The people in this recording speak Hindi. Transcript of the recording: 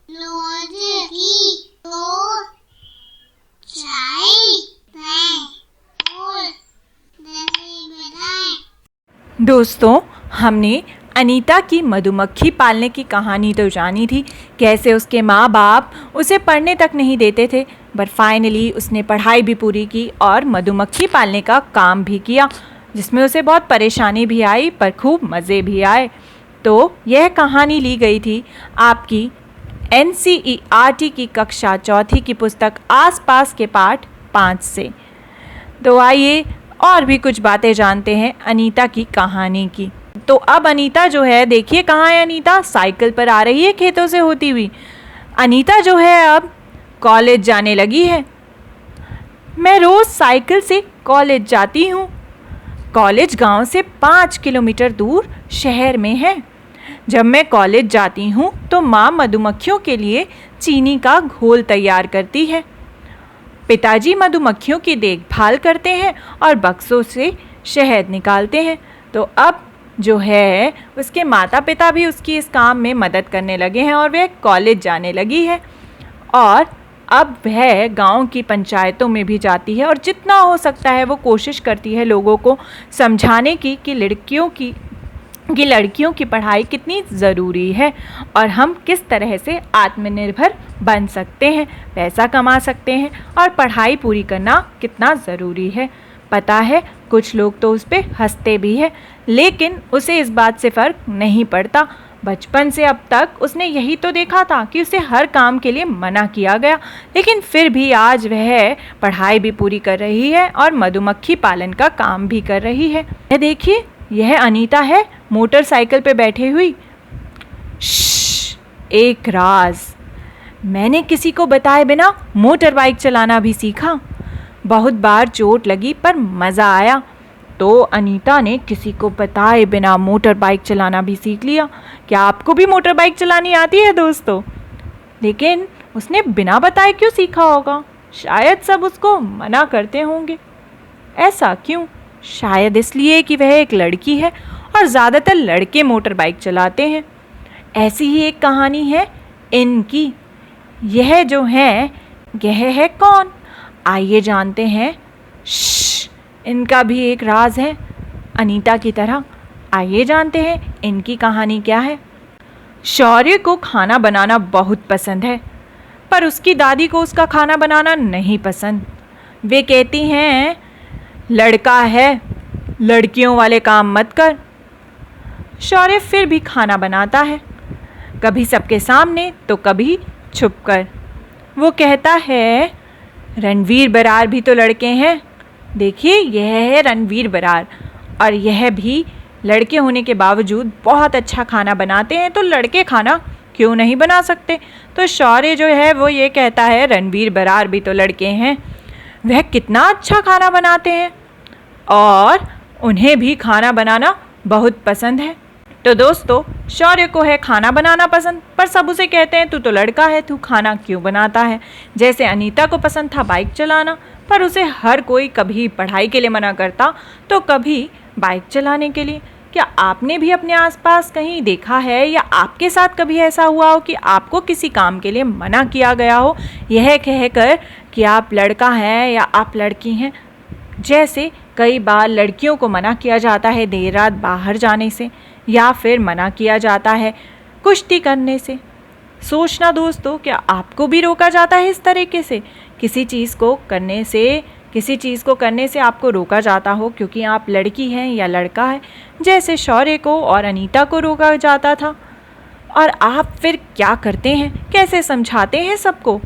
रोज की तो चाय और दोस्तों, हमने अनीता की मधुमक्खी पालने की कहानी तो जानी थी। कैसे उसके माँ बाप उसे पढ़ने तक नहीं देते थे, बट फाइनली उसने पढ़ाई भी पूरी की और मधुमक्खी पालने का काम भी किया, जिसमें उसे बहुत परेशानी भी आई पर खूब मज़े भी आए। तो यह कहानी ली गई थी आपकी NCERT की कक्षा चौथी की पुस्तक आसपास के पाठ 5 से। तो आइए और भी कुछ बातें जानते हैं अनीता की कहानी की। तो अब अनीता जो है, देखिए कहाँ है अनीता, साइकिल पर आ रही है खेतों से होती हुई। अनीता जो है अब कॉलेज जाने लगी है। मैं रोज़ साइकिल से कॉलेज जाती हूँ। कॉलेज गांव से 5 किलोमीटर दूर शहर में है। जब मैं कॉलेज जाती हूँ तो माँ मधुमक्खियों के लिए चीनी का घोल तैयार करती है। पिताजी मधुमक्खियों की देखभाल करते हैं और बक्सों से शहद निकालते हैं। तो अब जो है उसके माता पिता भी उसकी इस काम में मदद करने लगे हैं और वह कॉलेज जाने लगी है। और अब वह गांव की पंचायतों में भी जाती है और जितना हो सकता है वो कोशिश करती है लोगों को समझाने की कि लड़कियों की पढ़ाई कितनी ज़रूरी है और हम किस तरह से आत्मनिर्भर बन सकते हैं, पैसा कमा सकते हैं और पढ़ाई पूरी करना कितना ज़रूरी है। पता है कुछ लोग तो उस पर हंसते भी हैं, लेकिन उसे इस बात से फ़र्क नहीं पड़ता। बचपन से अब तक उसने यही तो देखा था कि उसे हर काम के लिए मना किया गया, लेकिन फिर भी आज वह पढ़ाई भी पूरी कर रही है और मधुमक्खी पालन का काम भी कर रही है। यह देखिए, यह अनीता है मोटरसाइकिल पे बैठी हुई। एक राज, मैंने किसी को बताए बिना मोटर बाइक चलाना भी सीखा। बहुत बार चोट लगी पर मज़ा आया, तो अनीता ने किसी को बताए बिना मोटर बाइक चलाना भी सीख लिया। क्या आपको भी मोटर बाइक चलानी आती है दोस्तों? लेकिन उसने बिना बताए क्यों सीखा होगा? शायद सब उसको मना करते होंगे। ऐसा क्यों? शायद इसलिए कि वह एक लड़की है और ज़्यादातर लड़के मोटर बाइक चलाते हैं। ऐसी ही एक कहानी है इनकी। यह जो है, यह है कौन? आइए जानते हैं। इनका भी एक राज है अनीता की तरह। आइए जानते हैं इनकी कहानी क्या है। शौर्य को खाना बनाना बहुत पसंद है, पर उसकी दादी को उसका खाना बनाना नहीं पसंद। वे कहती हैं, लड़का है, लड़कियों वाले काम मत कर। शौर्य फिर भी खाना बनाता है, कभी सबके सामने तो कभी छुपकर। वो कहता है, रणवीर बरार भी तो लड़के हैं। देखिए, यह है रणवीर बरार और यह भी लड़के होने के बावजूद बहुत अच्छा खाना बनाते हैं, तो लड़के खाना क्यों नहीं बना सकते? तो शौर्य जो है वो ये कहता है, रणवीर बरार भी तो लड़के हैं, वह कितना अच्छा खाना बनाते हैं और उन्हें भी खाना बनाना बहुत पसंद है। तो दोस्तों, शौर्य को है खाना बनाना पसंद, पर सब उसे कहते हैं, तू तो लड़का है, तू खाना क्यों बनाता है? जैसे अनीता को पसंद था बाइक चलाना, पर उसे हर कोई कभी पढ़ाई के लिए मना करता तो कभी बाइक चलाने के लिए। क्या आपने भी अपने आसपास कहीं देखा है या आपके साथ कभी ऐसा हुआ हो कि आपको किसी काम के लिए मना किया गया हो, यह कहकर कि आप लड़का हैं या आप लड़की हैं? जैसे कई बार लड़कियों को मना किया जाता है देर रात बाहर जाने से, या फिर मना किया जाता है कुश्ती करने से। सोचना दोस्तों, क्या आपको भी रोका जाता है इस तरीके से? किसी चीज़ को करने से आपको रोका जाता हो क्योंकि आप लड़की हैं या लड़का है, जैसे शौर्य को और अनीता को रोका जाता था। और आप फिर क्या करते हैं? कैसे समझाते हैं सबको?